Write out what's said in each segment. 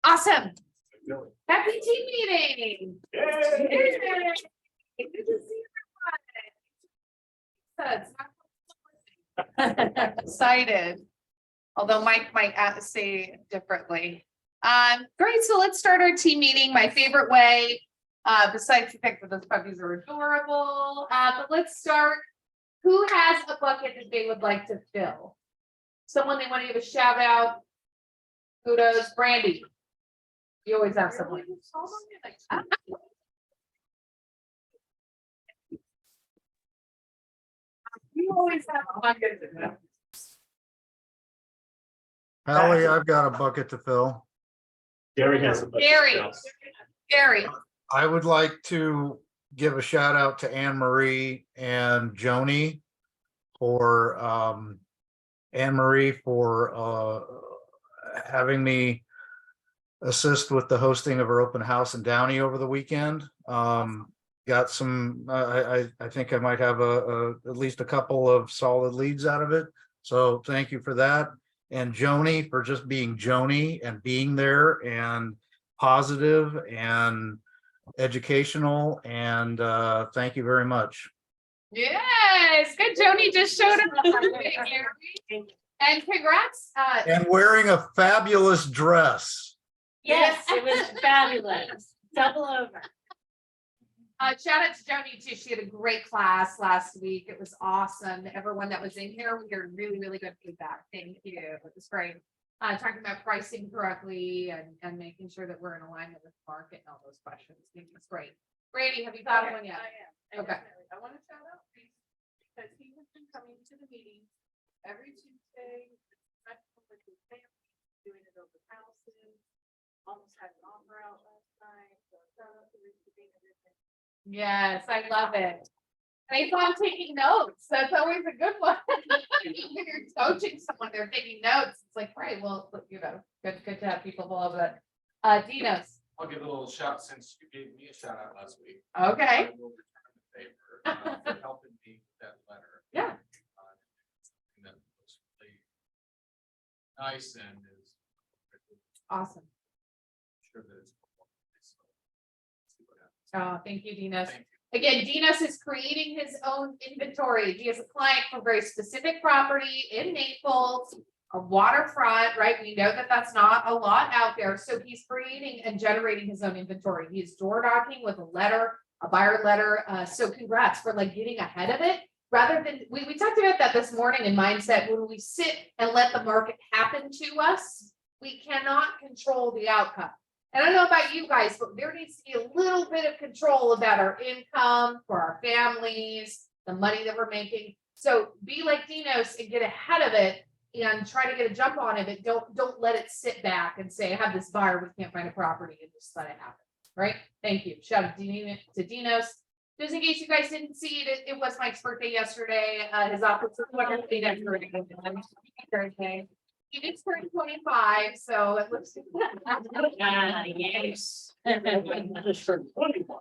Awesome. Happy team meeting. Yay. Good to see everyone. Excited. Although Mike might say differently. Great. So let's start our team meeting. My favorite way, besides the fact that those puppies are adorable. But let's start. Who has a bucket that they would like to fill? Someone they want to give a shout out. Kudos, Brandy. You always have someone. You always have a bucket to fill. Halley, I've got a bucket to fill. Gary has a bucket. Gary. I would like to give a shout out to Anne Marie and Joni for having me assist with the hosting of our open house in Downey over the weekend. Got some, I think I might have at least a couple of solid leads out of it. So thank you for that. And Joni for just being Joni and being there and positive and educational. And thank you very much. Yes, good. Joni just showed up. And congrats. And wearing a fabulous dress. Yes, it was fabulous. Double over. Shout out to Joni too. She had a great class last week. It was awesome. Everyone that was in here, we heard really, really good feedback. Thank you. It was great. Talking about pricing correctly and making sure that we're in alignment with the market and all those questions. I think it's great. Brady, have you thought of one yet? I am. Okay. I want to shout out Reese because he has been coming to the meeting every Tuesday, with his family, doing it over houses. Almost had an offer out last night. So shout out to Reese for being everything. Yes, I love it. And I saw him taking notes. That's always a good one. When you're coaching someone, they're taking notes. It's like, right, well, good to have people below that. Dinos. I'll give a little shout since you gave me a shout out last week. Okay. I will return the favor for helping me with that letter. Yeah. Something that looks really nice and is Awesome. sure that it's. So, see what happens. Oh, thank you, Dinos. Thank you. Again, Dinos is creating his own inventory. He has a client for very specific property in Naples, a waterfront, right? We know that that's not a lot out there. So he's creating and generating his own inventory. He's door knocking with a letter, a buyer letter. So congrats for like getting ahead of it. Rather than, we talked about that this morning in mindset, when we sit and let the market happen to us, we cannot control the outcome. And I don't know about you guys, but there needs to be a little bit of control about our income for our families, the money that we're making. So be like Dinos and get ahead of it and try to get a jump on it. But don't let it sit back and say, I have this buyer, we can't find a property, and just let it happen. Right? Thank you. Shout out to Dinos. Just in case you guys didn't see it, it was Mike's birthday yesterday. His office was Thursday. He did turn 25, so it looks. Yes. I just turned 21.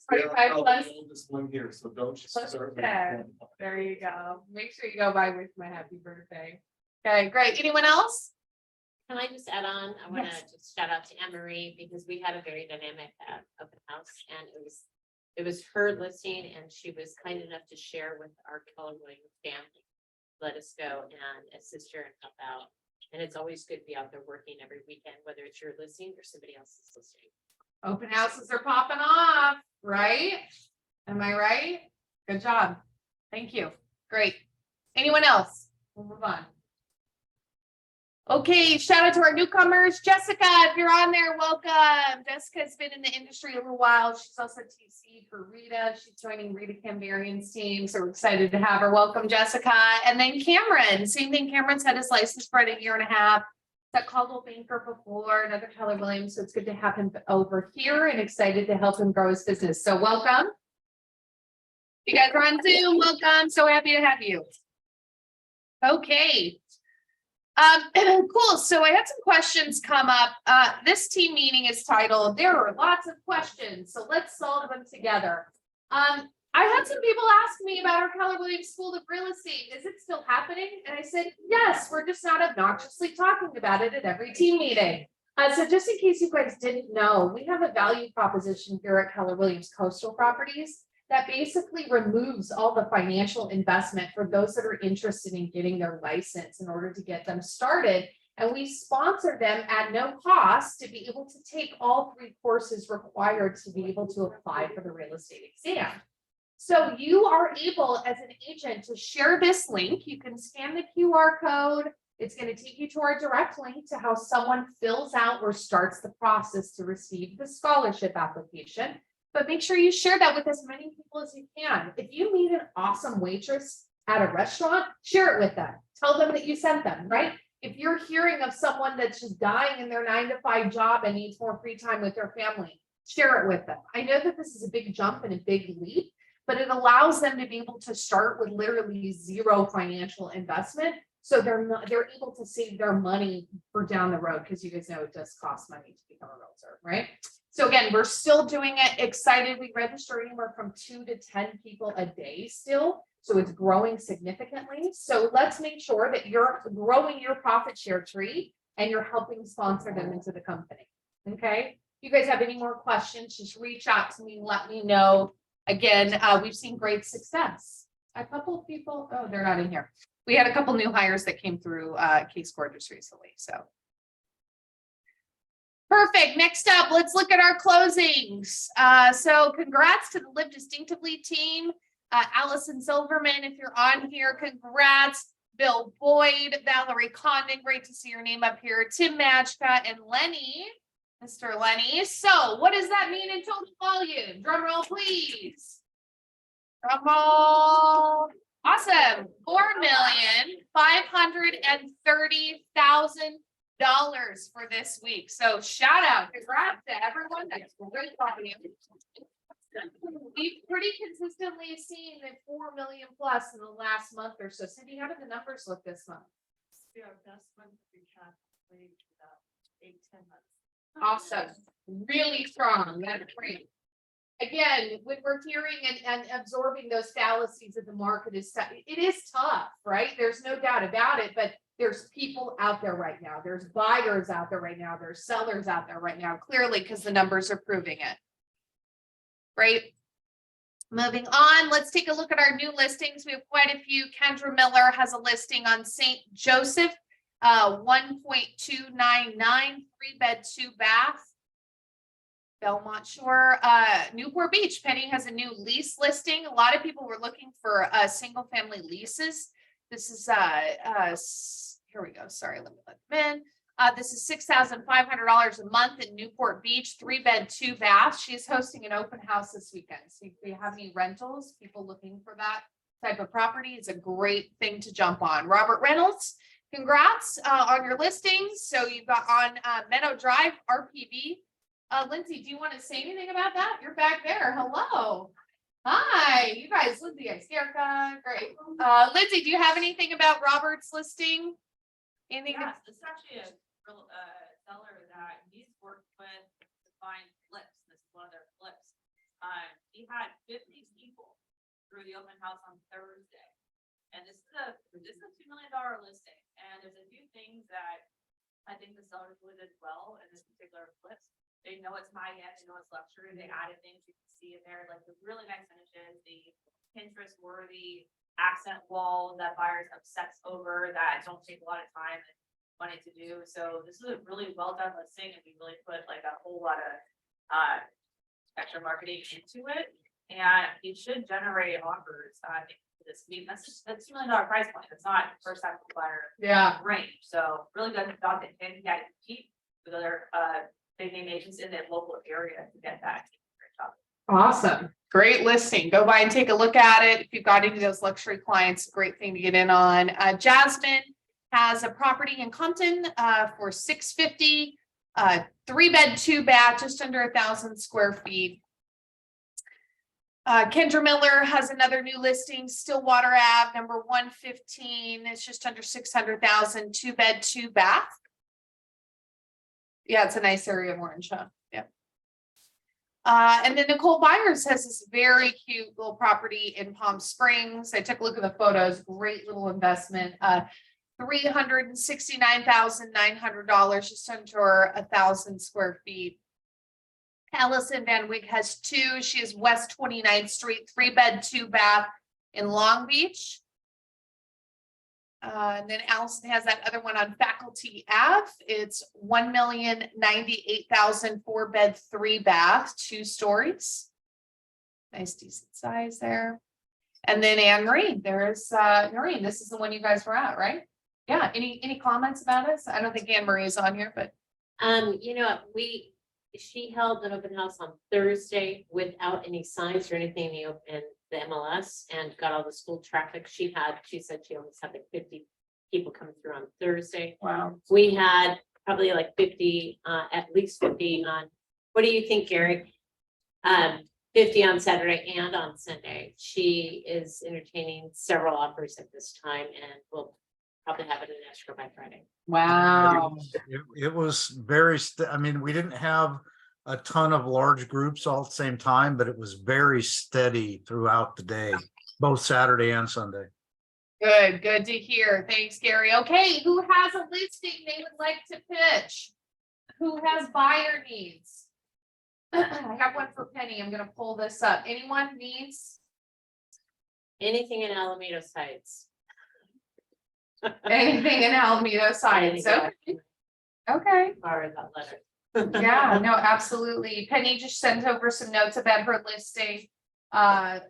25 plus. This one here, so don't just start. There you go. Make sure you go by with my happy birthday. Okay, great. Anyone else? Can I just add on? I want to just shout out to Anne Marie because we had a very dynamic open house, and it was her listing, and she was kind enough to share with our Keller Williams family. Let us go and assist her and help out. And it's always good to be out there working every weekend, whether it's your listing or somebody else's listing. Open houses are popping off, right? Am I right? Good job. Thank you. Great. Anyone else? We'll move on. Okay, shout out to our newcomers. Jessica, if you're on there, welcome. Jessica's been in the industry a little while. She's also TC for Rita. She's joining Rita Camberion's team, so we're excited to have her. Welcome, Jessica. And then Cameron, same thing. Cameron's had his license for a year and a half. That Caldwell Banker before, another Keller Williams, so it's good to have him over here and excited to help him grow his business. So welcome. You guys are on Zoom. Welcome. So happy to have you. Okay. Cool. So I had some questions come up. This team meeting is titled, There Are Lots of Questions. So let's solve them together. I had some people ask me about our Keller Williams School of Real Estate. Is it still happening? And I said, yes, we're just not obnoxiously talking about it at every team meeting. So just in case you guys didn't know, we have a value proposition here at Keller Williams Coastal Properties that basically removes all the financial investment for those that are interested in getting their license in order to get them started. And we sponsor them at no cost to be able to take all 3 courses required to be able to apply for the real estate exam. So you are able as an agent to share this link. You can scan the QR code. It's going to take you to our direct link to how someone fills out or starts the process to receive the scholarship application. But make sure you share that with as many people as you can. If you meet an awesome waitress at a restaurant, share it with them. Tell them that you sent them, right? If you're hearing of someone that's just dying in their 9-to-5 job and needs more free time with their family, share it with them. I know that this is a big jump and a big leap, but it allows them to be able to start with literally 0 financial investment. So they're able to save their money for down the road, because you guys know it does cost money to become a realtor, right? So again, we're still doing it. Excited. We register anywhere from 2 to 10 people a day still. So it's growing significantly. So let's make sure that you're growing your profit share tree and you're helping sponsor them into the company. Okay. If you guys have any more questions, just reach out to me, let me know. Again, we've seen great success. A couple of people, oh, they're not in here. We had a couple new hires that came through K-Score just recently. So perfect. Next up, let's look at our closings. So congrats to the Live Distinctively team. Allison Silverman, if you're on here, congrats. Bill Boyd, Valerie Condon, great to see your name up here. Tim Majka and Lenny, Mr. Lenny. So what does that mean in total volume? Drum roll, please. Drum roll. Awesome. $4,530,000 for this week. So shout out, congrats to everyone. That's great volume. We've pretty consistently seen the 4 million plus in the last month or so. Cindy, how did the numbers look this month? Our best month we had played about 8-10 months. Awesome. Really strong. That's great. Again, when we're hearing and absorbing those fallacies of the market is it is tough, right? There's no doubt about it, but there's people out there right now. There's buyers out there right now. There's sellers out there right now, clearly, because the numbers are proving it. Great. Moving on, let's take a look at our new listings. We have quite a few. Kendra Miller has a listing on St. Joseph, 1.299, 3-bed, 2-bath. Belmont Shore, Newport Beach. Penny has a new lease listing. A lot of people were looking for single family leases. This is here we go. Sorry, let me let them in. This is $6,500 a month in Newport Beach, 3-bed, 2-bath. She's hosting an open house this weekend. So if you have any rentals, people looking for that type of property, it's a great thing to jump on. Robert Reynolds, congrats on your listings. So you've got on Meadow Drive, RPB. Lindsay, do you want to say anything about that? You're back there. Hello. Hi, you guys, Lindsay and Sterica. Great. Lindsay, do you have anything about Robert's listing? Anything? Yes, this is actually a real seller that he's worked with to find flips. This is one of their flips. He had 50 people through the open house on Thursday. And this is a $2 million listing. And there's a few things that I think the sellers really did well in this particular flips. They know it's high end, they know it's luxury. They added things you can see in there, like the really nice finishes, the Pinterest worthy accent walls that buyers obsess over that don't take a lot of time and money to do. So this is a really well done listing, and we really put like a whole lot of extra marketing into it, and it should generate offers. I think this week that's $2 million price point. It's not first time buyer range. So really good job that can compete with other big name agents in the local area to get that. Awesome. Great listing. Go by and take a look at it. If you've got any of those luxury clients, great thing to get in on. Jasmine has a property in Compton for $650, 3-bed, 2-bath, just under 1,000 square feet. Kendra Miller has another new listing, Stillwater Ave, number 115. It's just under 600,000, 2-bed, 2-bath. Yeah, it's a nice area of Orange, huh? Yeah. And then Nicole Byers has this very cute little property in Palm Springs. I took a look at the photos, great little investment. $369,900, just under 1,000 square feet. Allison Van Wyck has two. She is West 29th Street, 3-bed, 2-bath in Long Beach. And then Allison has that other one on Faculty Ave. It's 1,098,000, 4-bed, 3-bath, 2 stories. Nice decent size there. And then Anne Marie, there's Noreen. This is the one you guys were at, right? Yeah. Any comments about us? I don't think Anne Marie is on here, but You know, she held an open house on Thursday without any signs or anything in the MLS and got all the school traffic she said she almost had like 50 people coming through on Thursday. wow. We had probably like 50, at least 50 on, what do you think, Gary? 50 on Saturday and on Sunday. She is entertaining several offers at this time and will probably have it in escrow by Friday. Wow. It was very, I mean, we didn't have a ton of large groups all at the same time, but it was very steady throughout the day, both Saturday and Sunday. Good to hear. Thanks, Gary. Okay, who has a listing they would like to pitch? Who has buyer needs? I have one for Penny. I'm gonna pull this up. Anyone needs Anything in Alameda Heights. anything in Alameda Science? Okay. Okay. Or that letter. Yeah, no, absolutely. Penny just sent over some notes about her listing on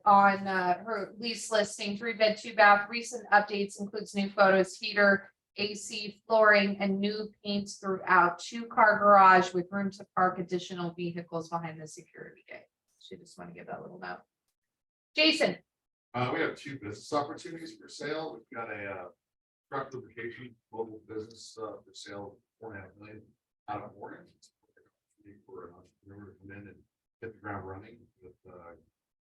her lease listing, 3-bed, 2-bath. Recent updates includes new photos, heater, AC, flooring, and new paints throughout. 2-car garage with room to park additional vehicles behind the security gate. She just want to give that little note. Jason, We have 2 business opportunities for sale. We've got a truck lubrication mobile business for sale, $4.5 million out of Orange. It's for an entrepreneur to come in and hit the ground running with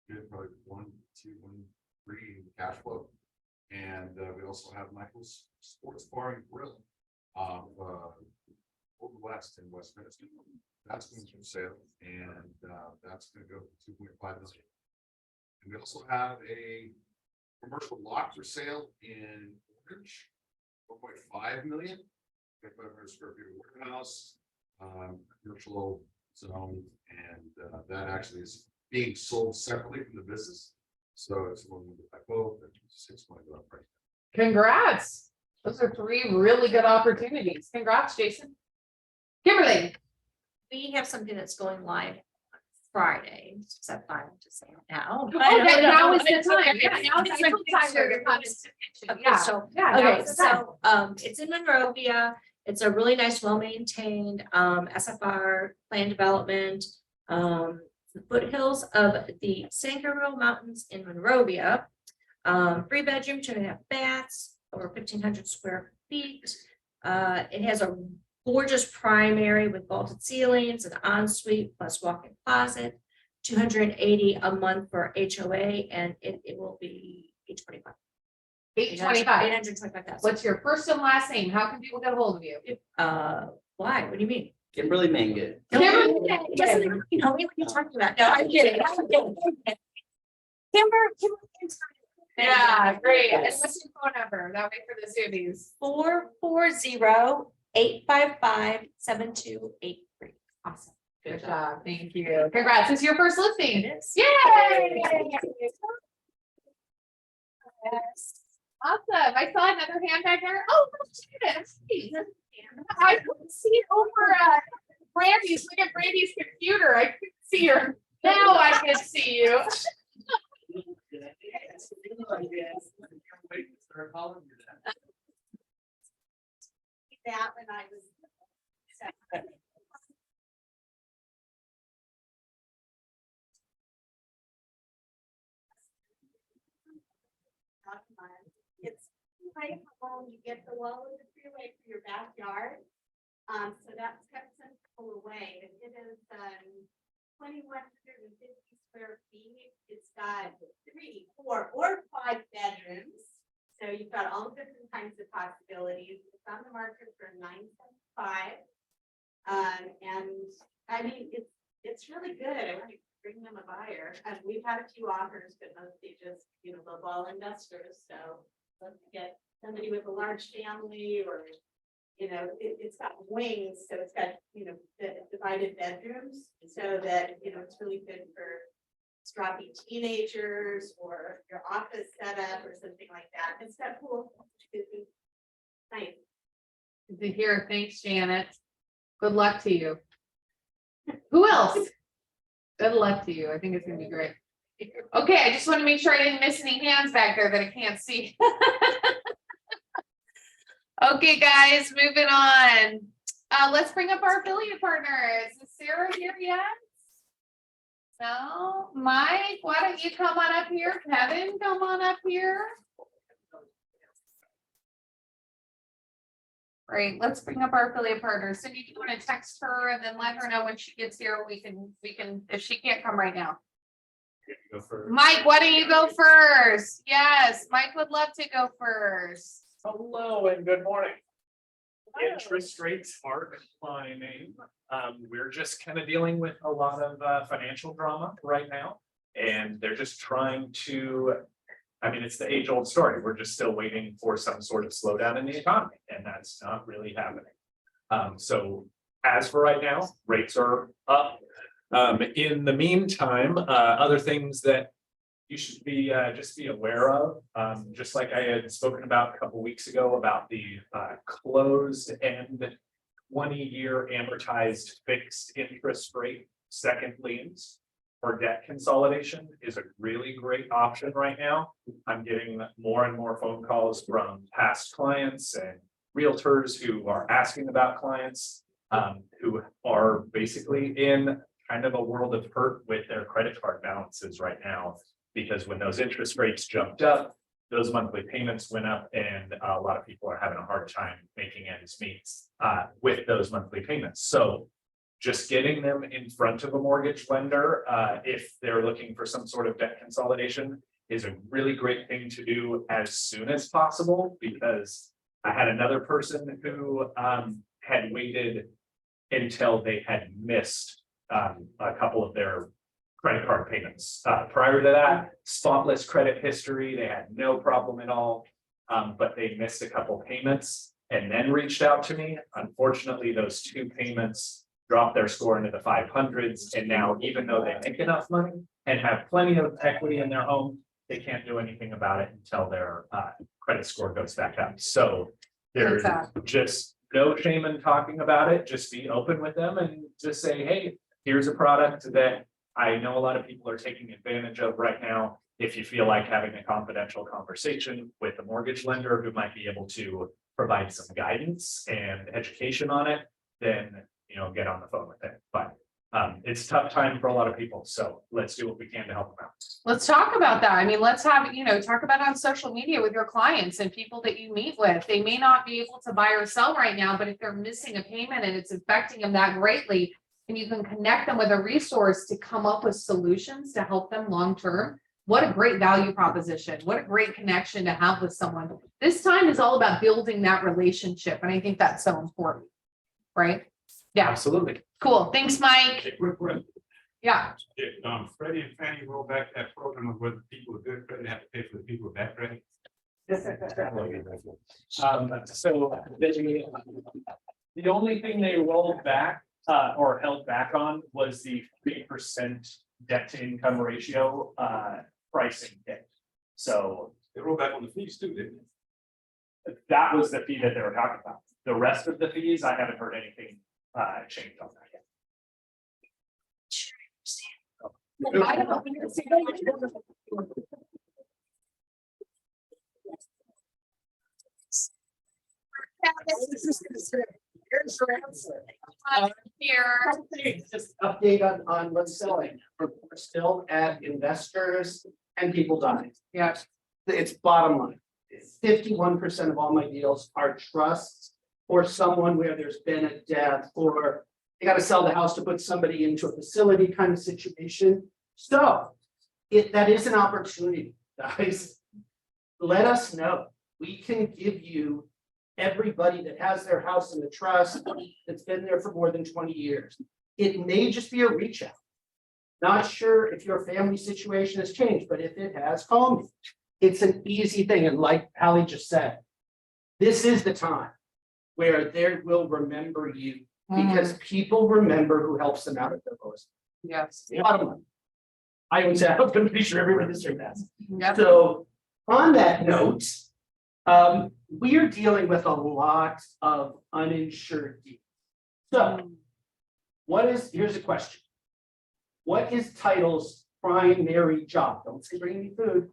good, probably 1, 2, 1, 3 cash flow. And we also have Michael's Sports Bar and Grill over west in Westminster. That's going to sale, and that's going to go for $2.5 million. And we also have a commercial lot for sale in Orange, 1.5 million. 500 square feet of warehouse, commercial zone, and that actually is being sold separately from the business. So it's one by both, and 6 months up right. congrats. Those are 3 really good opportunities. Congrats, Jason. Kimberly. We have something that's going live Friday, except I'm just saying now. Now is the time. Yeah, now is the time to come Okay, Yeah. so, Yeah, now okay, is the time. so, it's in Monrovia. It's a really nice, well-maintained, SFR plan development. The foothills of the San Gabriel Mountains in Monrovia. 3-bedroom, 2.5 baths, over 1,500 square feet. It has a gorgeous primary with vaulted ceilings, an ensuite plus walk-in closet, $280 a month for HOA, and it will be $825. 825. $825,000. What's your first and last name? How can people get a hold of you? Why? What do you mean? Kimberly Mangan. Kimberly It doesn't know what you're talking about. No, I'm kidding. Kimber. Yeah, great. And what's your phone number? That way for the Zoomies. 440-855-7283. Awesome. Good job. Thank you. Congrats. This is your first listing. It is. Yay! Awesome. I saw another hand back there. Oh, I couldn't see it over Brandy's. Look at Brandy's computer. I couldn't see her. Now I can see you. That when I was. It's right home, you get the wall of the freeway for your backyard. So that's kept some people away. It is 2,150 square feet. It's got 3, 4, or 5 bedrooms. So you've got all different kinds of possibilities. It's on the market for $975. And I mean, It's really good. I want to bring them a buyer. And we've had a few offers, but mostly just, lowball investors. So let's get somebody with a large family or, it's got wings, so it's got, the divided bedrooms. So that, it's really good for strappy teenagers or your office setup or something like that. It's got cool. Nice. Good to hear. Thanks, Janet. Good luck to you. Who else? Good luck to you. I think it's gonna be great. Okay, I just want to make sure I didn't miss any hands back there that I can't see. Okay, guys, moving on. Let's bring up our affiliate partners. Is Sarah here yet? No, Mike, why don't you come on up here? Kevin, come on up here. Great, let's bring up our affiliate partners. Cindy, do you want to text her and then let her know when she gets here? We can, if she can't come right now. Go first. Mike, why don't you go first? Yes, Mike would love to go first. Hello and good morning. Interest rates are climbing. We're just kind of dealing with a lot of financial drama right now. And they're just trying to, it's the age-old story. We're just still waiting for some sort of slowdown in the economy, and that's not really happening. So as for right now, rates are up. In the meantime, other things that you should be just be aware of, just like I had spoken about a couple weeks ago about the closed end 20-year amortized fixed interest rate second liens for debt consolidation is a really great option right now. I'm getting more and more phone calls from past clients and realtors who are asking about clients who are basically in kind of a world of hurt with their credit card balances right now. Because when those interest rates jumped up, those monthly payments went up, and a lot of people are having a hard time making ends meet with those monthly payments. So just getting them in front of a mortgage lender, if they're looking for some sort of debt consolidation, is a really great thing to do as soon as possible, because I had another person who had waited until they had missed a couple of their credit card payments. Prior to that, spotless credit history, they had no problem at all, but they missed a couple payments and then reached out to me. Unfortunately, those two payments dropped their score into the 500s, and now even though they make enough money and have plenty of equity in their home, they can't do anything about it until their credit score goes back up. So there's just no shame in talking about it. Just be open with them and just say, hey, here's a product that I know a lot of people are taking advantage of right now. If you feel like having a confidential conversation with a mortgage lender who might be able to provide some guidance and education on it, then, get on the phone with it. But it's a tough time for a lot of people. So let's do what we can to help them out. Let's talk about that. Let's have, talk about it on social media with your clients and people that you meet with. They may not be able to buy or sell right now, but if they're missing a payment and it's affecting them that greatly, and you can connect them with a resource to come up with solutions to help them long-term. What a great value proposition. What a great connection to have with someone. This time is all about building that relationship. And I think that's so important, right? Yeah, Absolutely. cool. Thanks, Mike. Quick question. Yeah. If Freddie and Fannie roll back that program of whether people with good credit have to pay for the people with bad credit. So the only thing they rolled back or held back on was the 3% debt to income ratio pricing hit. So They roll back on the fees too, didn't they? that was the fee that they were talking about. The rest of the fees, I haven't heard anything change on that yet. Here's your answer. Here. Just update on what's selling. We're still at investors and people dying. Yeah. It's bottom line. 51% of all my deals are trusts or someone where there's been a death or they got to sell the house to put somebody into a facility kind of situation. So that is an opportunity, guys. Let us know. We can give you everybody that has their house in the trust that's been there for more than 20 years. It may just be a reach out. Not sure if your family situation has changed, but if it has, call me. It's an easy thing, and like Halley just said, this is the time where they will remember you, because people remember who helps them out at their lowest. Yes. Bottom line. I would say, I'm pretty sure everyone in this room has. Yep. So on that note, we are dealing with a lot of uninsured deeds. So here's a question. What is title's primary job? Don't say bring me food.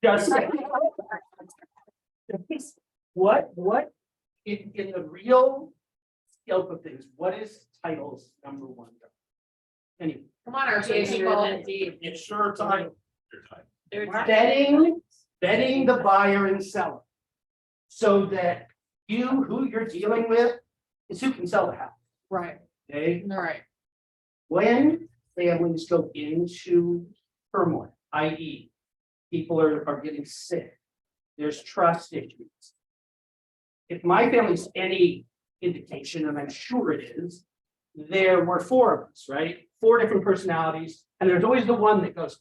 Just say. What in the real scope of things, what is title's number one job? Anyway. Come on, our Ensure people. that the- Ensure time. They're time. Vetting the buyer and seller. So that who you're dealing with is who can sell the house, Right, okay? right. When families go into turmoil, i.e. people are getting sick, there's trust issues. If my family's any indication, and I'm sure it is, there were 4 of us, right? 4 different personalities, and there's always the one that goes,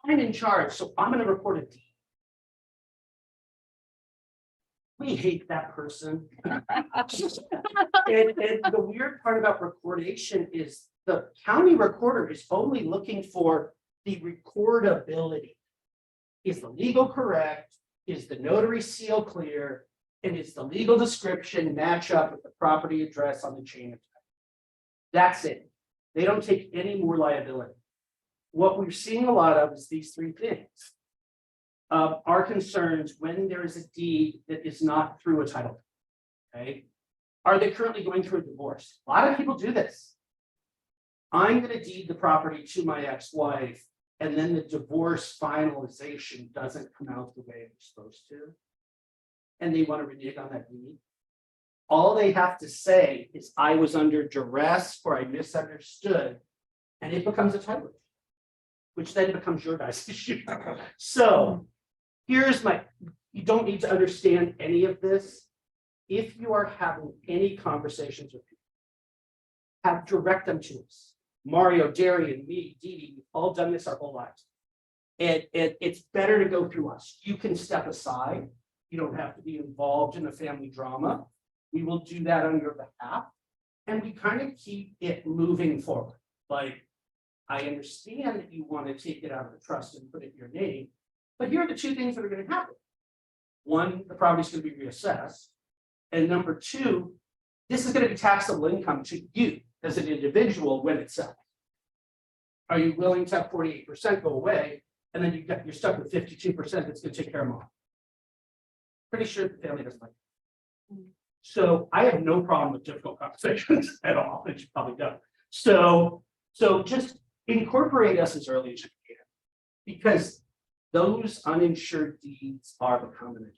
I'm in charge, so I'm gonna report a deed. We hate that person. And the weird part about recordation is the county recorder is only looking for the recordability. Is the legal correct? Is the notary seal clear? And is the legal description match up with the property address on the chain of title? That's it. They don't take any more liability. What we're seeing a lot of is these 3 things. Our concerns when there is a deed that is not through a title. Okay. Are they currently going through a divorce? A lot of people do this. I'm going to deed the property to my ex-wife, and then the divorce finalization doesn't come out the way it's supposed to. And they want to renege on that deed. All they have to say is I was under duress or I misunderstood, and it becomes a title, which then becomes your guys' issue. So here's you don't need to understand any of this. If you are having any conversations with people, direct them to us. Mario, Darian, me, Dee Dee, we've all done this our whole lives. And it's better to go through us. You can step aside. You don't have to be involved in the family drama. We will do that on your behalf. And we kind of keep it moving forward. Like, I understand that you want to take it out of the trust and put it in your name, but here are the 2 things that are going to happen. 1, the property is going to be reassessed. And number 2, this is going to be taxable income to you as an individual when it's sells. Are you willing to have 48% go away? And then you're stuck with 52% that's going to take care of mom. Pretty sure the family doesn't like it. So I have no problem with difficult conversations at all, as you probably don't. So just incorporate us as early as you can, because those uninsured deeds are becoming.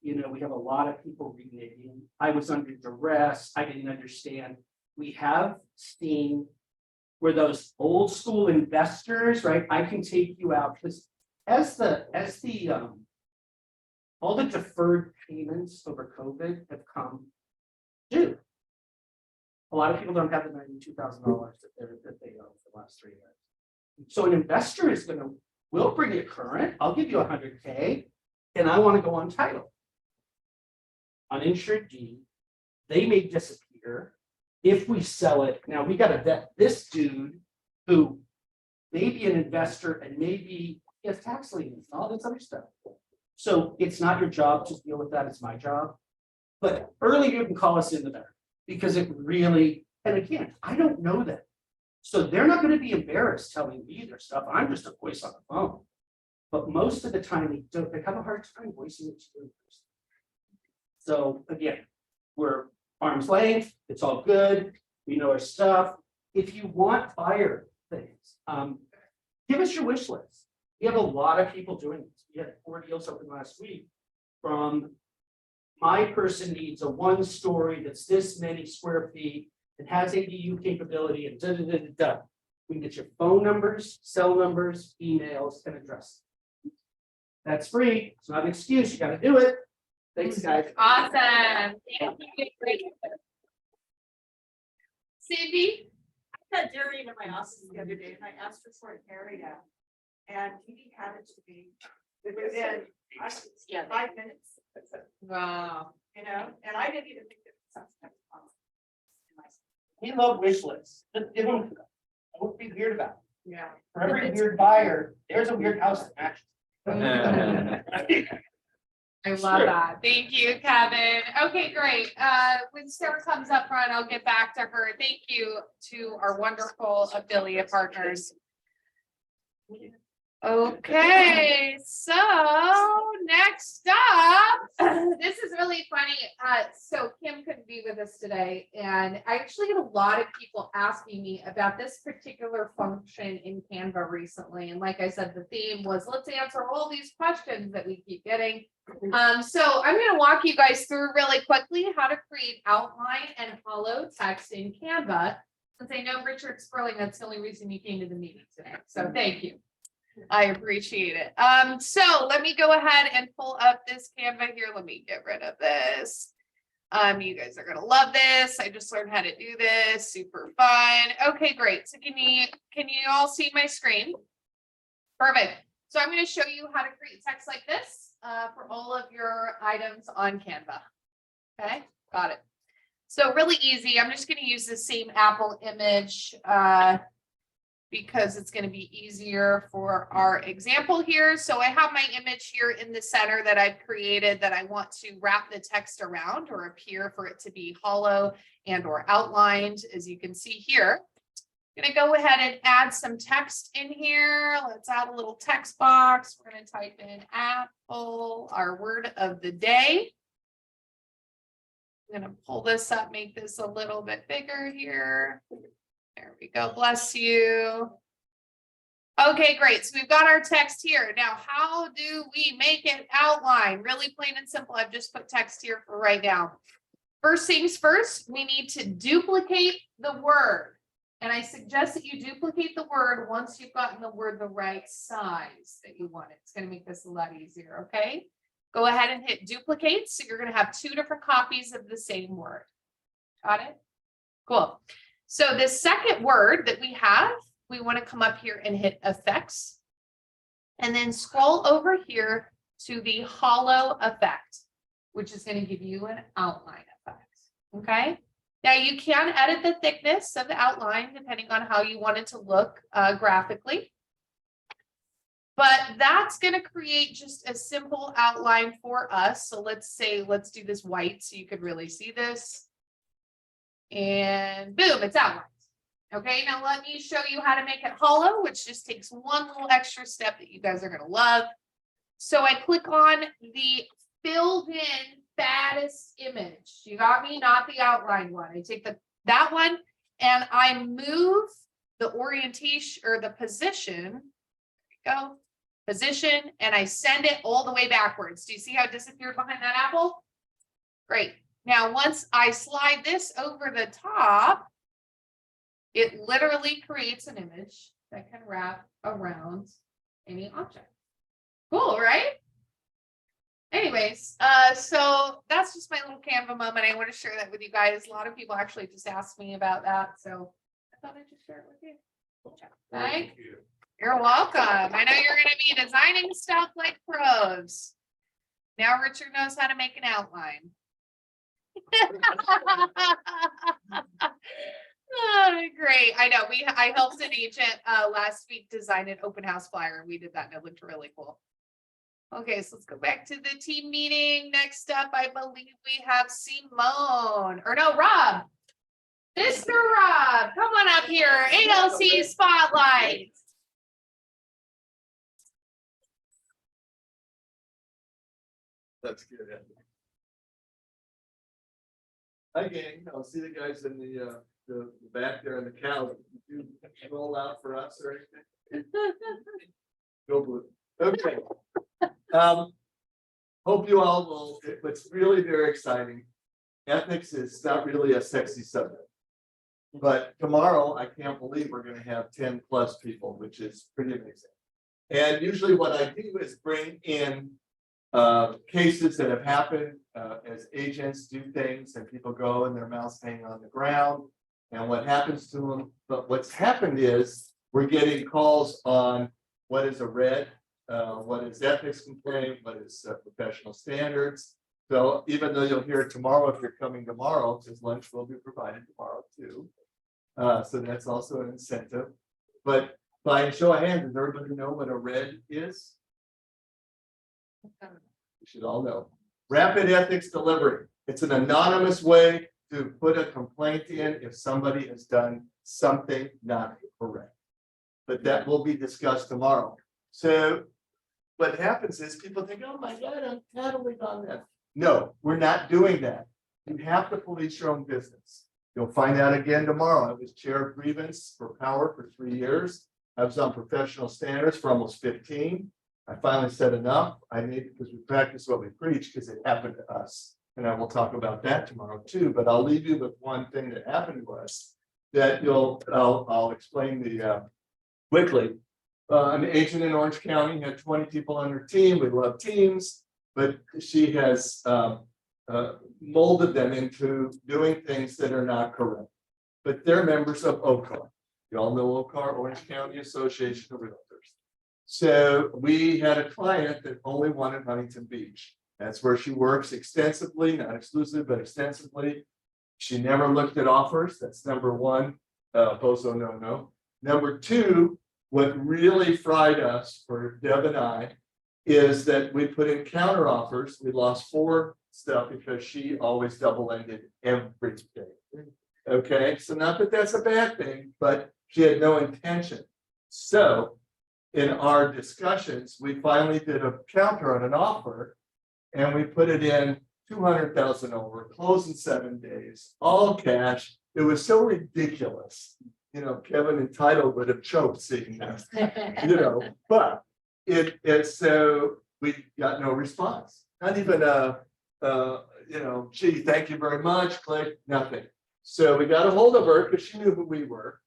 You know, we have a lot of people reneging. I was under duress. I didn't understand. We have seen where those old school investors, right? I can take you out because as all the deferred payments over COVID have come due. A lot of people don't have the $92,000 that they owe for the last 3 years. So an investor is will bring it current. I'll give you $100K, and I want to go on title. Uninsured deed, they may disappear if we sell it. Now we got to vet this dude who may be an investor and maybe he has tax liens and all this other stuff. So it's not your job to deal with that. It's my job. But earlier you can call us in the better, because it really, and again, I don't know them. So they're not going to be embarrassed telling me their stuff. I'm just a voice on the phone. But most of the time they have a hard time voicing it to you. So again, we're arm's length, it's all good. We know our stuff. If you want buyer things, give us your wish list. We have a lot of people doing this. We had 4 deals open last week from my person needs a 1-story that's this many square feet. It has ADU capability and da, da, da, da, da. We can get your phone numbers, cell numbers, emails, and addresses. That's free. It's not an excuse. You got to do it. Thanks, guys. Awesome. Thank you. Cindy? I had Jerry in my office the other day and I asked her for an area. And he had it to me within Yeah. 5 minutes, Wow. you know, and I didn't even think it was something. He loved wish lists. Just give him. Don't be weird about it. Yeah. For every weird buyer, there's a weird house that matches. I love that. Thank you, Kevin. Okay, great. When Sarah comes up front, I'll get back to her. Thank you to our wonderful affiliate partners. Okay, so next up, this is really funny. So Kim couldn't be with us today, and I actually had a lot of people asking me about this particular function in Canva recently. And like I said, the theme was let's answer all these questions that we keep getting. So I'm going to walk you guys through really quickly how to create outline and hollow text in Canva. Since I know Richard Sperling, that's the only reason you came to the meeting today. So thank you. I appreciate it. So let me go ahead and pull up this Canva here. Let me get rid of this. You guys are gonna love this. I just learned how to do this. Super fun. Okay, great. So can you all see my screen? Perfect. So I'm going to show you how to create text like this for all of your items on Canva. Okay, got it. So really easy. I'm just going to use the same Apple image because it's going to be easier for our example here. So I have my image here in the center that I've created that I want to wrap the text around or appear for it to be hollow and or outlined, as you can see here. I'm going to go ahead and add some text in here. Let's add a little text box. We're going to type in apple, our word of the day. I'm going to pull this up, make this a little bit bigger here. There we go. Bless you. Okay, great. So we've got our text here. Now, how do we make it outline? Really plain and simple. I've just put text here for right now. First things first, we need to duplicate the word. And I suggest that you duplicate the word once you've gotten the word the right size that you want it. It's going to make this a lot easier, okay? Go ahead and hit duplicate. So you're going to have 2 different copies of the same word. Got it? Cool. So the second word that we have, we want to come up here and hit effects. And then scroll over here to the hollow effect, which is going to give you an outline effect. Okay. Now you can edit the thickness of the outline depending on how you want it to look graphically. But that's going to create just a simple outline for us. So let's do this white so you could really see this. And boom, it's outlined. Okay, now let me show you how to make it hollow, which just takes one little extra step that you guys are going to love. So I click on the filled in fattest image. You got me, not the outline one. I take that one and I move the orientation or the position. There we go. Position, and I send it all the way backwards. Do you see how it disappeared behind that apple? Great. Now, once I slide this over the top, it literally creates an image that can wrap around any object. Cool, right? Anyways, so that's just my little Canva moment. I want to share that with you guys. A lot of people actually just asked me about that, so I thought I'd just share it with you. Thank you. You're welcome. I know you're going to be designing stuff like pros. Now Richard knows how to make an outline. Oh, great. I know I helped an agent last week design an open house flyer. We did that and it looked really cool. Okay, so let's go back to the team meeting. Next up, I believe we have Simone, or no, Rob. Mr. Rob, come on up here. ALC Spotlight. That's good. Hi gang, I'll see the guys in the back there in the cow. You roll out for us or anything? Go blue. Okay. Hope you all will, it's really very exciting. Ethics is not really a sexy subject. But tomorrow, I can't believe we're gonna have 10 plus people, which is pretty amazing. And usually what I do is bring in cases that have happened as agents do things and people go and their mouths hang on the ground. And what happens to them, but what's happened is we're getting calls on what is a red, what is ethics complaint, what is professional standards. So even though you'll hear it tomorrow, if you're coming tomorrow, because lunch will be provided tomorrow too. So that's also an incentive. But by a show of hands, does everybody know what a red is? You should all know. Rapid ethics delivery. It's an anonymous way to put a complaint in if somebody has done something not correct. But that will be discussed tomorrow. So what happens is people think, oh my God, I'm totally on that. No, we're not doing that. You have to police your own business. You'll find out again tomorrow. I was chair of grievance for power for 3 years. I was on professional standards for almost 15. I finally said enough. I need, because we practice what we preach, because it happened to us. And I will talk about that tomorrow too, but I'll leave you with one thing that happened to us that I'll explain quickly. An agent in Orange County had 20 people on her team. We love teams, but she has molded them into doing things that are not correct. But they're members of OCAR. You all know OCAR, Orange County Association of Realtors. So we had a client that only wanted Huntington Beach. That's where she works extensively, not exclusively, but extensively. She never looked at offers. That's number one. Bozo no. Number two, what really fried us for Deb and I is that we put in counter offers. We lost 4 stuff because she always double-ended everything. Okay, so not that that's a bad thing, but she had no intention. So in our discussions, we finally did a counter on an offer. And we put it in 200,000 over, close in 7 days, all cash. It was so ridiculous. You know, Kevin and Title would have choked seeing that, you know, but it's so we got no response. Not even you know, gee, thank you very much, click, nothing. So we got a hold of her because she knew who we were.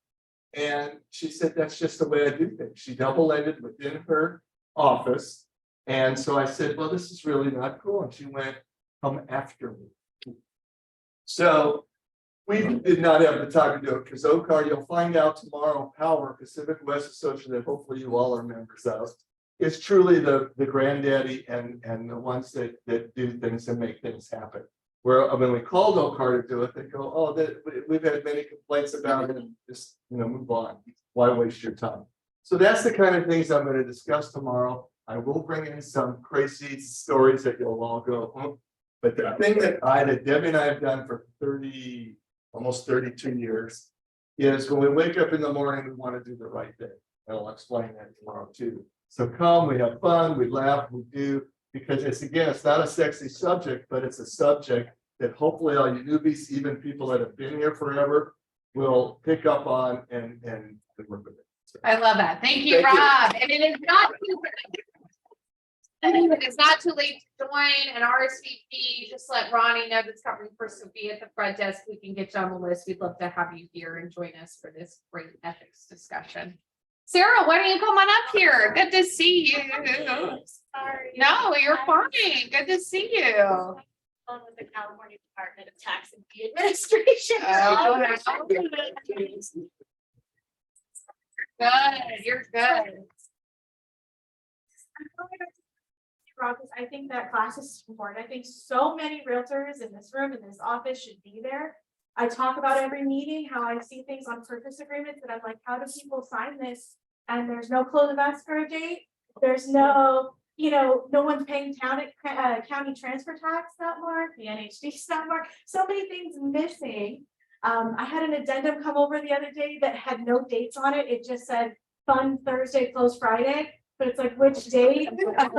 And she said, that's just the way I do things. She double-ended within her office. And so I said, well, this is really not cool. And she went, come after me. So we did not have the time to do it because OCAR, you'll find out tomorrow, Power, Pacific West Association, that hopefully you all are members of, is truly the granddaddy and the ones that do things and make things happen. Where when we called OCAR to do it, they go, oh, we've had many complaints about it and just, you know, move on. Why waste your time? So that's the kind of things I'm going to discuss tomorrow. I will bring in some crazy stories that you'll all go, oh. But the thing that Debbie and I have done for almost 32 years is when we wake up in the morning, we want to do the right thing. And I'll explain that tomorrow too. So come, we have fun, we laugh, we do, because it's not a sexy subject, but it's a subject that hopefully all you newbies, even people that have been here forever, will pick up on and work with it. So, I love that. Thank you, Thank you. Rob. And it is not too it is not too late to join and RSVP. Just let Ronnie know that's covering for Sophia at the front desk. We can get you on the list. We'd love to have you here and join us for this great ethics discussion. Sarah, why don't you come on up here? Good to see you. Sorry. No, you're fine. Good to see you. On with the California Department of Tax and Fee Administration. Oh, good. You're good. Because I think that class is important. I think so many realtors in this room, in this office should be there. I talk about every meeting, how I see things on purchase agreements that I'm like, how do people sign this? And there's no close of escrow date. There's no, you know, no one's paying county transfer tax that mark, the NHD that mark, so many things missing. I had an addendum come over the other day that had no dates on it. It just said fund Thursday, close Friday. But it's like, which date? So I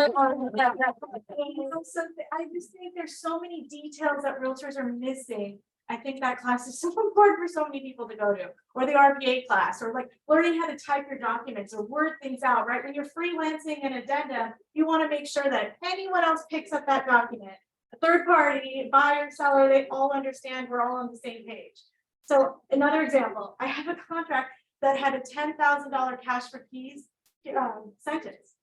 just think there's so many details that realtors are missing. I think that class is so important for so many people to go to, or the RPA class, or like learning how to type your documents or word things out, right? When you're freelancing an addendum, you want to make sure that anyone else picks up that document. A third party, buyer, seller, they all understand we're all on the same page. So another example, I have a contract that had a $10,000 cash for keys sentence.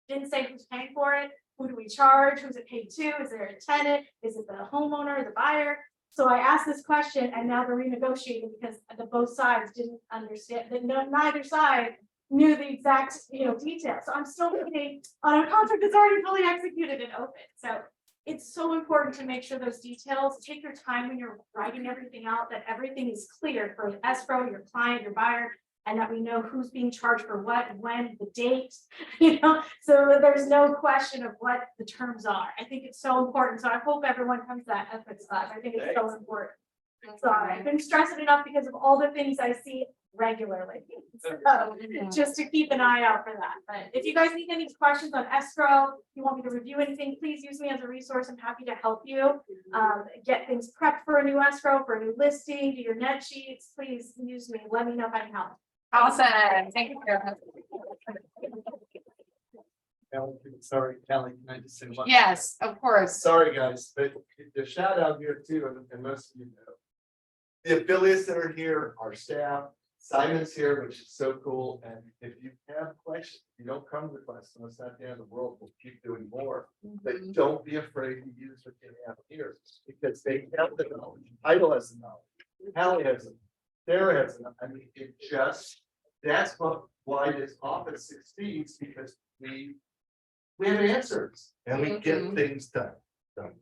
Didn't say who's paying for it, who do we charge, who's it paid to, is there a tenant, is it the homeowner, the buyer? So I asked this question and now they're renegotiating because the both sides didn't understand, that neither side knew the exact, details. So I'm still waiting on a contract that's already fully executed and open. So it's so important to make sure those details, take your time when you're writing everything out, that everything is clear for escrow, your client, your buyer, and that we know who's being charged for what, when, the date, so that there's no question of what the terms are. I think it's so important. So I hope everyone comes to that ethics class. I think it's so important. Sorry, I've been stressing enough because of all the things I see regularly. So just to keep an eye out for that. But if you guys need any questions on escrow, you want me to review anything, please use me as a resource. I'm happy to help you. Get things prepped for a new escrow, for a new listing, do your net sheets, please use me. Let me know if I can help. Awesome. Thank you. Sorry, Kelly, can I just say one? Yes, of course. Sorry, guys, but the shout out here too, and most of you know. The affiliates that are here, our staff, Simon's here, which is so cool, and if you have questions, you don't come to us, and it's not the end of the world, we'll keep doing more. But don't be afraid to use what you have here, because they have the knowledge, Idle has the knowledge, Halley has it, Sarah has it, I mean, that's why this office succeeds, because we have answers, and we get things done. Love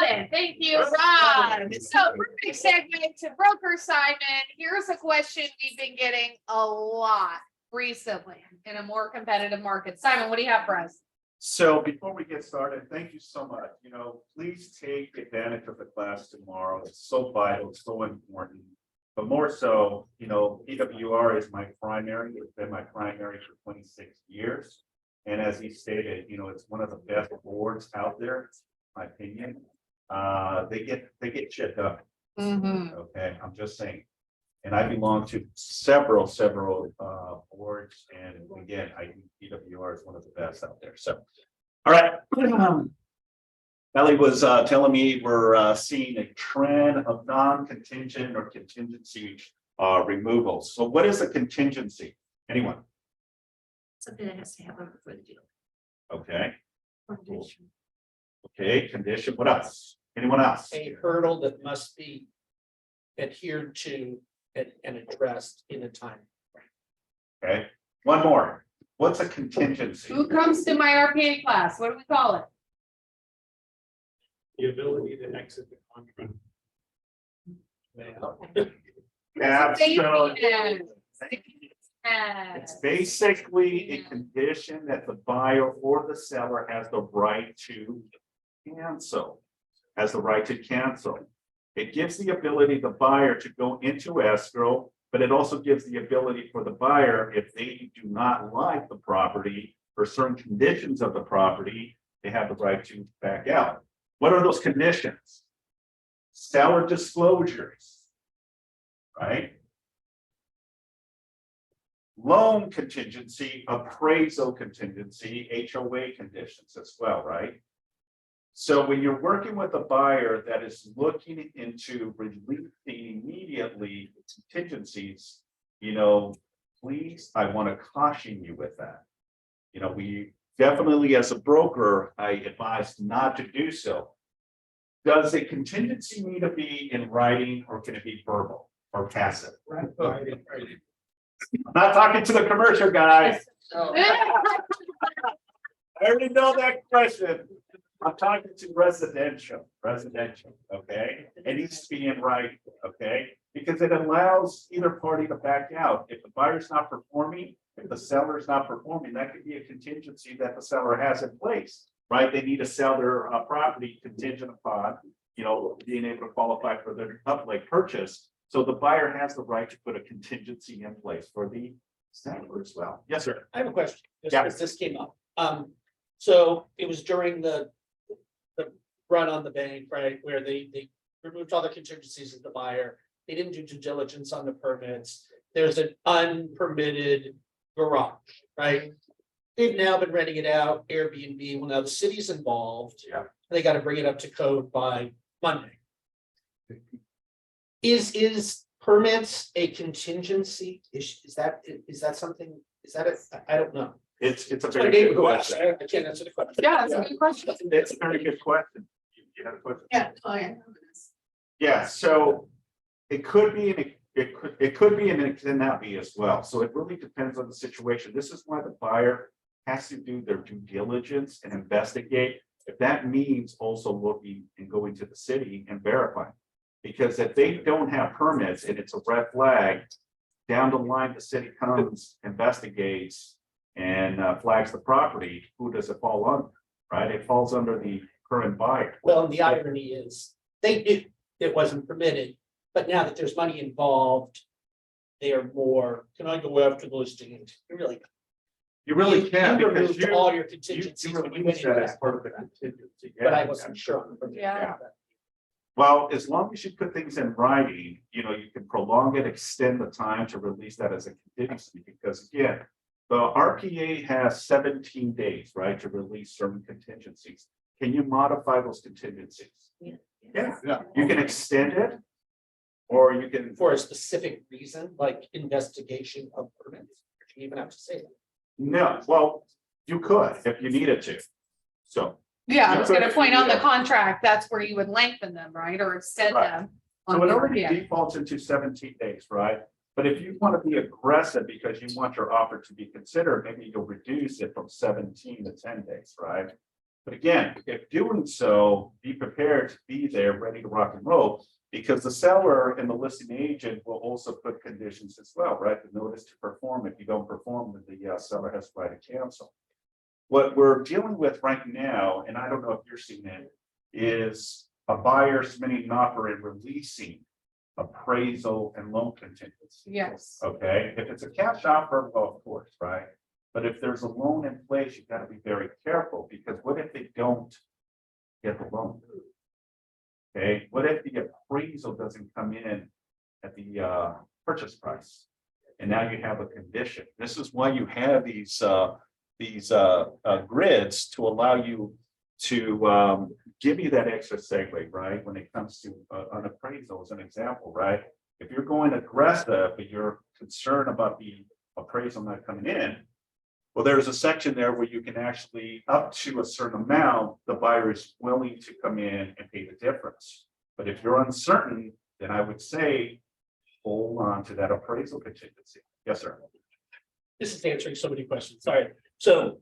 it. Thank you, Ron. So perfect segue to broker Simon. Here's a question we've been getting a lot recently in a more competitive market. Simon, what do you have for us? So before we get started, thank you so much. Please take advantage of the class tomorrow. It's so vital, it's so important. But more so, PWR is my primary. It's been my primary for 26 years. And as he stated, it's one of the best boards out there, in my opinion. They get shit done. Okay, I'm just saying. And I belong to several boards, and again, I think PWR is one of the best out there. So, all right. Ellie was telling me we're seeing a trend of non-contingent or contingency removals. So, what is a contingency? Anyone? Something that has to happen before the deal. Okay. Okay, condition. What else? Anyone else? A hurdle that must be adhered to and addressed in a time. Okay, one more. What's a contingency? Who comes to my RPA class? What do we call it? The ability to exit the contract. It's basically a condition that the buyer or the seller has the right to cancel. It gives the ability the buyer to go into escrow, but it also gives the ability for the buyer, if they do not like the property or certain conditions of the property, they have the right to back out. What are those conditions? Seller disclosures, right? Loan contingency, appraisal contingency, HOA conditions as well, right? So when you're working with a buyer that is looking into releasing immediately contingencies, please, I want to caution you with that. We definitely, as a broker, I advise not to do so. Does a contingency need to be in writing, or can it be verbal or passive? Right. I'm not talking to the commercial guys. I already know that question. I'm talking to residential, okay? It needs to be in writing, okay? Because it allows either party to back out. If the buyer's not performing, if the seller's not performing, that could be a contingency that the seller has in place, right? They need to sell their property contingent upon, being able to qualify for their upland purchase. So the buyer has the right to put a contingency in place for the seller as well. Yes, sir. I have a question, just Yeah. because this came up. So it was during the run on the bank, right, where they removed all the contingencies of the buyer. They didn't do due diligence on the permits. There's an unpermitted garage, right? They've now been renting it out, Airbnb. Well, now the city's involved. Yeah. They got to bring it up to code by Monday. Is permits a contingency? Is that something? I don't know. It's a It's my very good neighbor who asked. question. I can't answer the question. Yeah, that's a good question. It's a very good question. You had a question? Yeah, oh yeah. Yeah, so it could be, it could be, and it cannot be as well. So it really depends on the situation. This is why the buyer has to do their due diligence and investigate. If that means also looking and going to the city and verifying. Because if they don't have permits and it's a red flag, down the line, the city comes, investigates, and flags the property, who does it fall under? Right? It falls under the current buyer. Well, and the irony is, they knew it wasn't permitted, but now that there's money involved, they are more, can I go after the listing? agent? You really. You really can, You because removed all your you contingencies when you went release into that as that, part of the contingency. but I Yeah. wasn't sure. Yeah. Well, as long as you put things in writing, you know, you can prolong it, extend the time to release that as a contingency, because again, the RPA has 17 days, right, to release certain contingencies. Can you modify those contingencies? Yeah. Yeah. You can extend it, or you can, For a specific reason, like investigation of permits, you even have to say that. no, well, you could if you needed to. So, Yeah, I You was gonna could- point on the yeah. contract, that's where you would lengthen them, right, or extend Right. them. so on it the already RPA. defaults into 17 days, right? But if you want to be aggressive because you want your offer to be considered, maybe you'll reduce it from 17 to 10 days, right? But again, if doing so, be prepared to be there, ready to rock and roll, because the seller and the listing agent will also put conditions as well, right? The notice to perform. If you don't perform, then the seller has the right to cancel. What we're dealing with right now, and I don't know if you're seeing it, is a buyer submitting an offer and releasing appraisal and loan contingency. Yes. Okay, if it's a cash offer, well, of course, right? But if there's a loan in place, you've got to be very careful, because what if they don't get the loan? Okay, what if the appraisal doesn't come in at the purchase price? And now you have a condition. This is why you have these grids to allow you to give you that extra segue, right? When it comes to an appraisal as an example, right? If you're going aggressive, but you're concerned about the appraisal not coming in, well, there's a section there where you can actually, up to a certain amount, the buyer is willing to come in and pay the difference. But if you're uncertain, then I would say, hold on to that appraisal contingency. Yes, sir. This is answering so many questions, sorry. So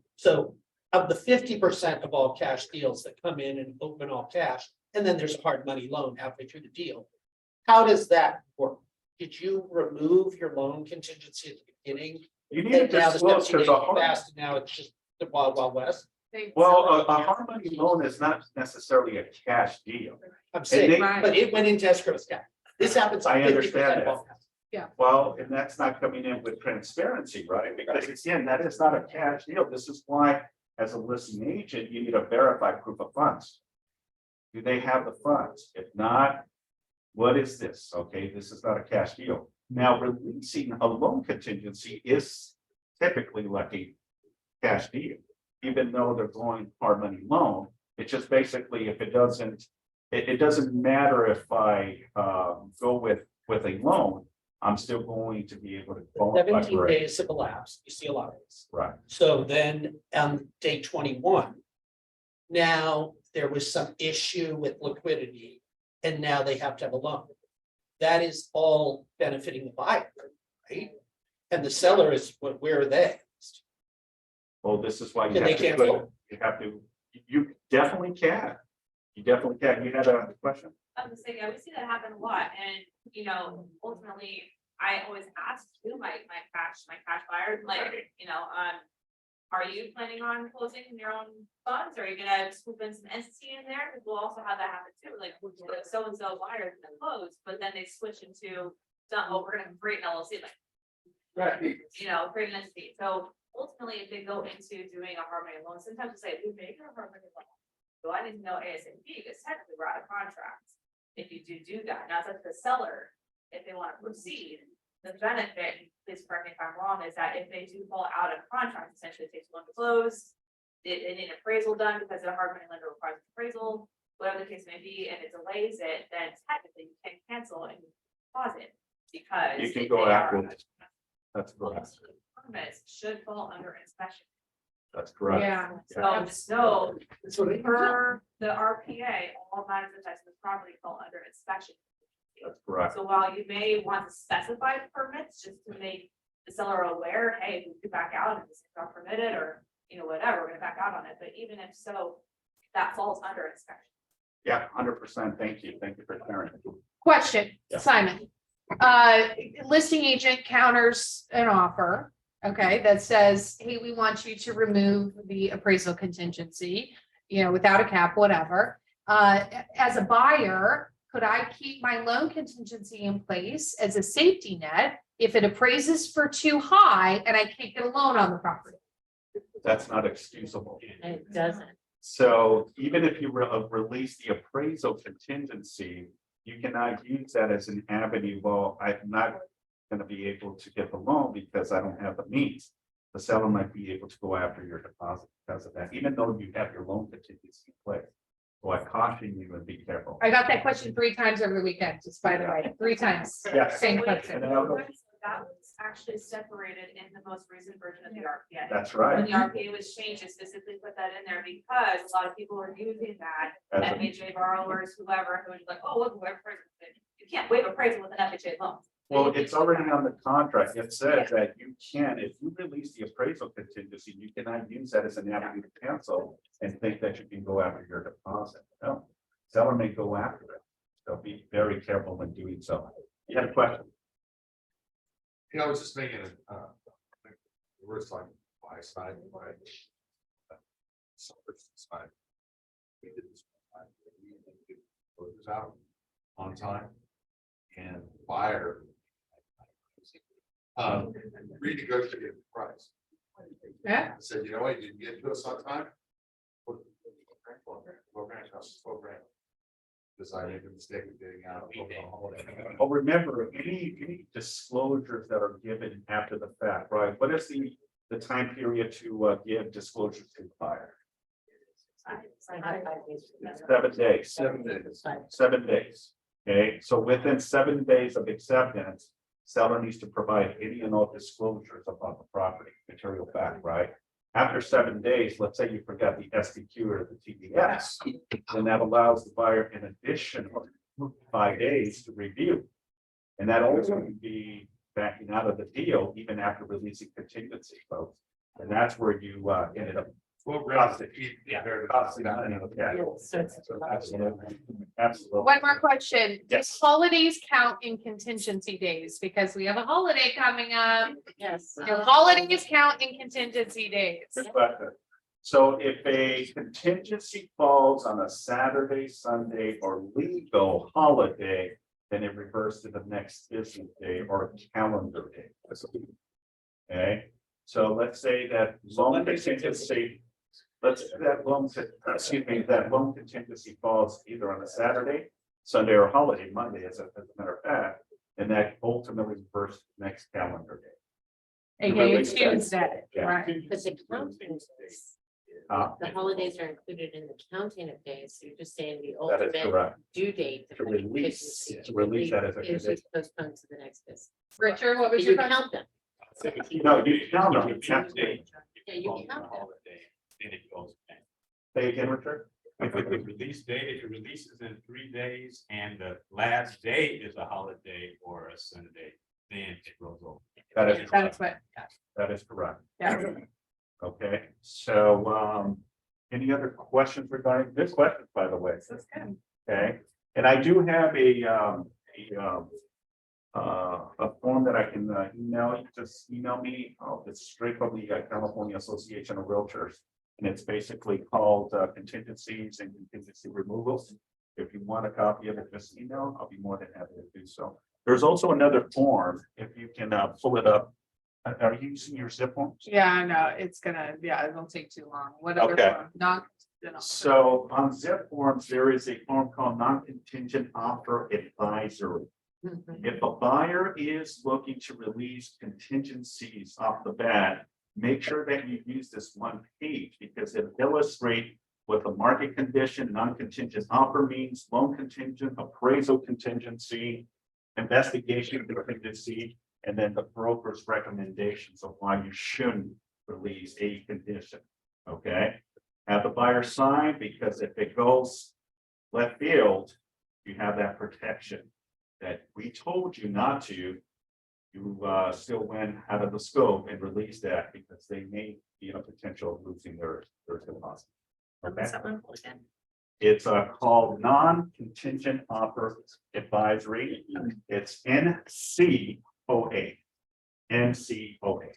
of the 50% of all cash deals that come in and open all cash, and then there's a hard money loan halfway through the deal. How does that work? Did you remove your loan contingency at the beginning? You need to And now the disclose, steps you because take fast, and now it's just the wild, wild west? well, a hard money loan is not necessarily a cash deal. I'm saying, they- but it went into escrow account. This happens. on I 50% understand of all cash. Well, and that's not coming in with transparency, right? Because again, that is not a cash deal. This is why, as a listing agent, you need a verified proof of funds. Do they have the funds? If not, what is this? Okay, this is not a cash deal. Now, releasing a loan contingency is typically like a cash deal, even though they're going hard money loan. It's just basically, if it doesn't, it doesn't matter if I go with a loan, I'm still going to be able to. qualify 17 for it. days have elapsed. You see a lot of this. Right. So then on day 21. Now there was some issue with liquidity and now they have to have a loan. That is all benefiting the buyer, right? And the seller is, where are they? Well, this is why you Can they have to cancel? put, you have to, you definitely can. You definitely can. You had a question? I was saying, yeah, we see that happen a lot, and, you know, ultimately, I always ask to my cash buyers, like, you know, are you planning on closing your own funds, or are you gonna swoop in some entity in there? Because we'll also have that happen too, like, so-and-so buyer is gonna close, but then they switch into, oh, we're gonna create an LLC, like, Right. you know, create an entity. So ultimately, if they go into doing a hard money loan, sometimes they say, we make a hard money loan. So I need to know ASAP, because technically we're out of contract. If you do that, now it's up to the seller, if they want to proceed, the benefit, please correct me if I'm wrong, is that if they do fall out of contract, essentially it takes one to close. They need an appraisal done because the hard money lender requires appraisal, whatever the case may be, and it delays it, then technically you can cancel and pause it. Because You can if go they after are- it. That's correct. Permits should fall under inspection. That's correct. Yeah. So That's what I- per the RPA, all matters attached to the property fall under inspection. That's correct. So while you may want to specify permits just to make the seller aware, hey, we could back out if this is not permitted or, whatever, we're gonna back out on it, but even if so, that falls under inspection. Yeah, 100%. Thank you. Thank you for sharing. Question, Yeah. Simon. Listing agent counters an offer, okay, that says, hey, we want you to remove the appraisal contingency, without a cap, whatever. As a buyer, could I keep my loan contingency in place as a safety net if it appraises for too high and I can't get a loan on the property? That's not excusable. And it doesn't. So even if you release the appraisal contingency, you cannot use that as an avenue. Well, I'm not gonna be able to get the loan because I don't have the means. The seller might be able to go after your deposit because of that, even though you have your loan contingency in place. So I caution you and be careful. I got that question 3 times over the weekend, just by the way, 3 times. Yes. Same question. And I'll- That was actually separated in the most recent version of the RPA. That's When right. the RPA was changed, it specifically put that in there because a lot of people were using that. As a- FHA borrowers, whoever, who was like, oh, look, whoever, you can't waive appraisal with an FHA loan. Well, it's already on the contract. It says that you can, if you release the appraisal contingency, you cannot use that as an avenue to cancel and think that you can go after your deposit. No, seller may go after it. So be very careful when doing so. You had a question? I was just making it, we're talking buy side, right? Seller's side. We did this. We did close out on time. And buyer. Renegotiated the price. Yeah. I said, you know what, you didn't get to us on time. $12 grand. Because I made the mistake of getting out. Well, remember, any disclosures that are given after the fact, right? What is the time period to give disclosures to the buyer? 7 days. 7 days. 7 days. Okay, so within 7 days of acceptance, seller needs to provide any and all disclosures about the property, material fact, right? After 7 days, let's say you forgot the SDQ or the TDS, then that allows the buyer an additional 5 days to review. And that also can be backing out of the deal even after releasing contingency, folks. And that's where you ended up. Absolutely. Absolutely. One more question. Does Yes. holidays count in contingency days? Because we have a holiday coming up. Yes. Do holidays count in contingency days? Good question. So if a contingency falls on a Saturday, Sunday, or legal holiday, then it reverts to the next business day or calendar day. Okay, so let's say that loan contingency, that loan contingency falls either on a Saturday, Sunday, or holiday, Monday, as a matter of fact, and that ultimately reverts to the next calendar day. AKA Tuesday, Yeah. right? But the counting, the holidays are included in the counting of days, so you're just saying the That is ultimate correct. due date. To release that as a Is condition. just postponed to the next business. Richard, what But was your you question? count them. No, you count them. You count them. Yeah, you count them. Then it goes back. Say again, Richard? If the release date, if it releases in 3 days and the last day is a holiday or a Sunday, then it rolls over. That is correct. That's what, That is correct. yeah. Okay, so, any other questions regarding this question, by the way? This is good. Okay, and I do have a form that I can email, you just email me, it's straight from the California Association of Realtors. And it's basically called contingencies and contingency removals. If you want a copy of it, just email, I'll be more than happy to do so. There's also another form, if you can pull it up. Are you using your zip forms? Yeah, I know, it's gonna, yeah, it won't take too long, whatever. Okay. Not. So on zip forms, there is a form called non-contingent offer advisory. If a buyer is looking to release contingencies off the bat, make sure that you use this one page because it illustrates what the market condition, non-contingent offer means, loan contingent, appraisal contingency, investigation contingency, and then the broker's recommendations of why you shouldn't release a condition. Okay, have the buyer sign, because if it goes left field, you have that protection that we told you not to. You still went out of the scope and released that because they may be in a potential of losing their deposit. Okay, What's that one called again? it's called non-contingent offer advisory. It's NCOA. NCOA.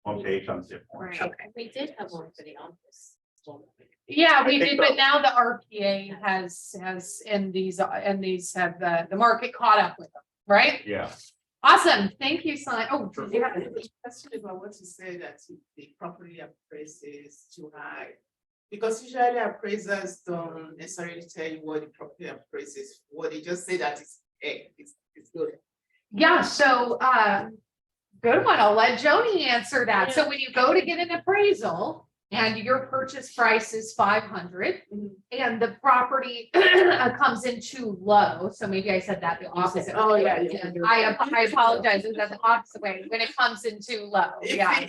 One page on zip. Right. Okay. We did have one for the office. Yeah, we I think did, but so. now the RPA has, and these have the market caught up with them, right? Yeah. Awesome, thank you, Simon. Oh, Sure. you have Question about what you say that the property appraisal is too high. Because usually appraisers don't necessarily tell you what the property appraisal is, what they just say that it's good. Yeah, so, good one. I'll let Joni answer that. So when you go to get an appraisal and your purchase price is 500 and the property comes in too low, so maybe I said that the opposite. Oh, way. yeah, yeah. I apologize. Is that the opposite way? When it comes in too low, yeah.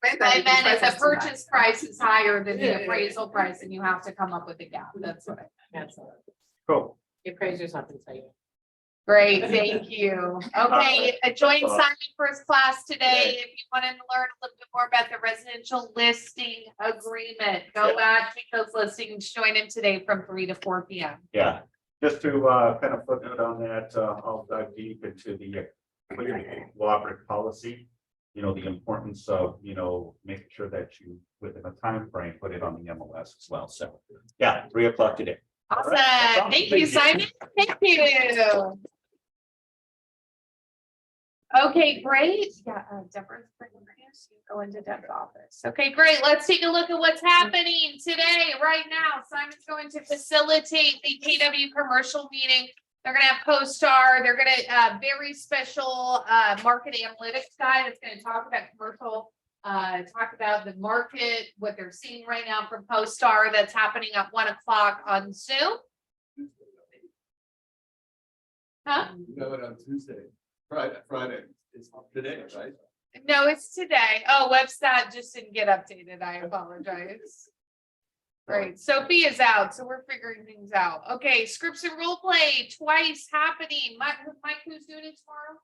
And then if the purchase price is higher than the Yeah. appraisal price, and you have to come up with a gap. That's what I. That's all. Cool. The appraisers often tell you. Great, thank you. Okay, join Simon for his class today. If you want to learn a little bit more about the residential listing agreement, go back, take those listings, join him today from 3 to 4 p.m. Yeah, just to kind of footnote on that, I'll dive deep into the cooperative policy. You know, the importance of, making sure that you, within a time frame, put it on the MLS as well. So, yeah, 3 o'clock today. Awesome, Right, awesome. thank you, Simon. Thank you. Okay, great. Yeah, Deborah's bringing us, you go into Deb's office. Okay, great. Let's take a look at what's happening today, right now. Simon's going to facilitate the KW commercial meeting. They're gonna have CoStar. They're gonna very special market analytics guy that's gonna talk about commercial, talk about the market, what they're seeing right now from CoStar. That's happening at 1 o'clock on Zoom. Huh? You know it on Tuesday, Friday is today, right? No, it's today. Oh, website just didn't get updated. I apologize. Great. Sophie is out, so we're figuring things out. Okay, scripts and role play twice happening. Mike, who's doing it tomorrow?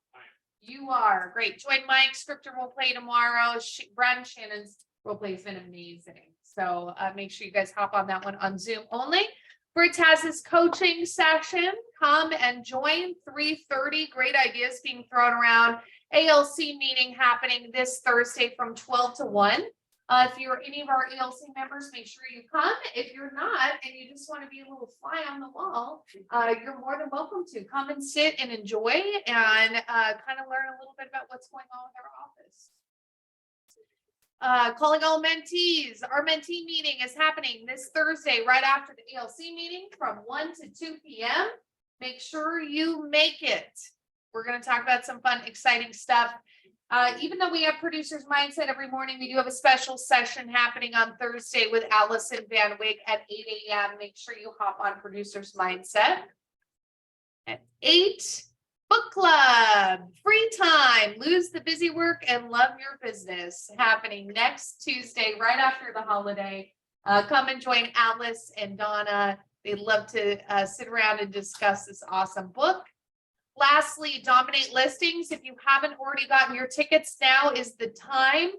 You are. Great. Join Mike, script and role play tomorrow. Brad Shannon's role play has been amazing. So make sure you guys hop on that one on Zoom only. Brit has his coaching session. Come and join 3:30. Great ideas being thrown around. ALC meeting happening this Thursday from 12 to 1. If you're any of our ALC members, make sure you come. If you're not, and you just want to be a little fly on the wall, you're more than welcome to come and sit and enjoy and kind of learn a little bit about what's going on with our office. Calling all mentees. Our mentee meeting is happening this Thursday, right after the ALC meeting from 1 to 2 p.m. Make sure you make it. We're going to talk about some fun, exciting stuff. Even though we have Producers Mindset every morning, we do have a special session happening on Thursday with Allison Van Wyck at 8 a.m. Make sure you hop on Producers Mindset. At 8, book club, free time, lose the busy work and love your business, happening next Tuesday, right after the holiday. Come and join Alice and Donna. They'd love to sit around and discuss this awesome book. Lastly, Dominate Listings. If you haven't already gotten your tickets, now is the time.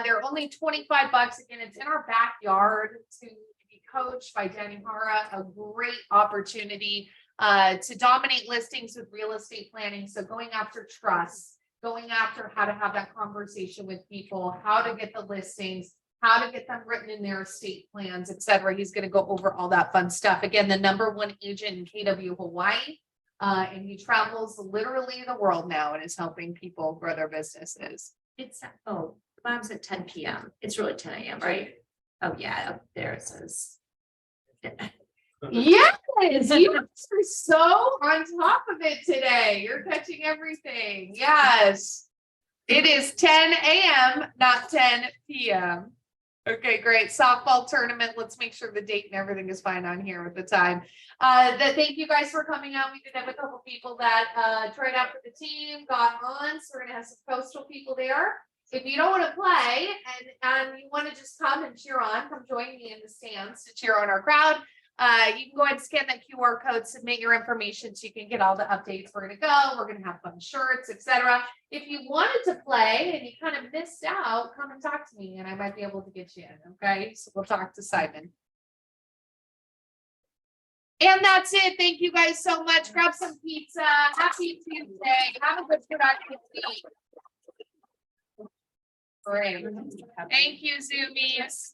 They're only $25. Again, it's in our backyard to be coached by Danny Hara. A great opportunity to dominate listings with real estate planning. So going after trust, going after how to have that conversation with people, how to get the listings, how to get them written in their estate plans, etc. He's going to go over all that fun stuff. Again, the #1 agent in KW Hawaii. And he travels literally the world now and is helping people grow their businesses. It's, oh, mine's at 10 p.m. It's really 10 a.m., right? Oh, yeah, up there it says. Yes, you are so on top of it today. You're catching everything. Yes. It is 10 a.m., not 10 p.m. Okay, great. Softball tournament. Let's make sure the date and everything is fine on here with the time. Thank you guys for coming out. We did have a couple people that tried out for the team, got on. So we're gonna have some coastal people there. if you don't want to play and you want to just come and cheer on, come join me in the stands to cheer on our crowd. You can go ahead and scan that QR code, submit your information so you can get all the updates. We're gonna go, we're gonna have fun shirts, etc. If you wanted to play and you kind of missed out, come and talk to me and I might be able to get you in, okay? So we'll talk to Simon. And that's it. Thank you guys so much. Grab some pizza. Happy Tuesday. Have a good productive week. Great. Thank you, Zoomies.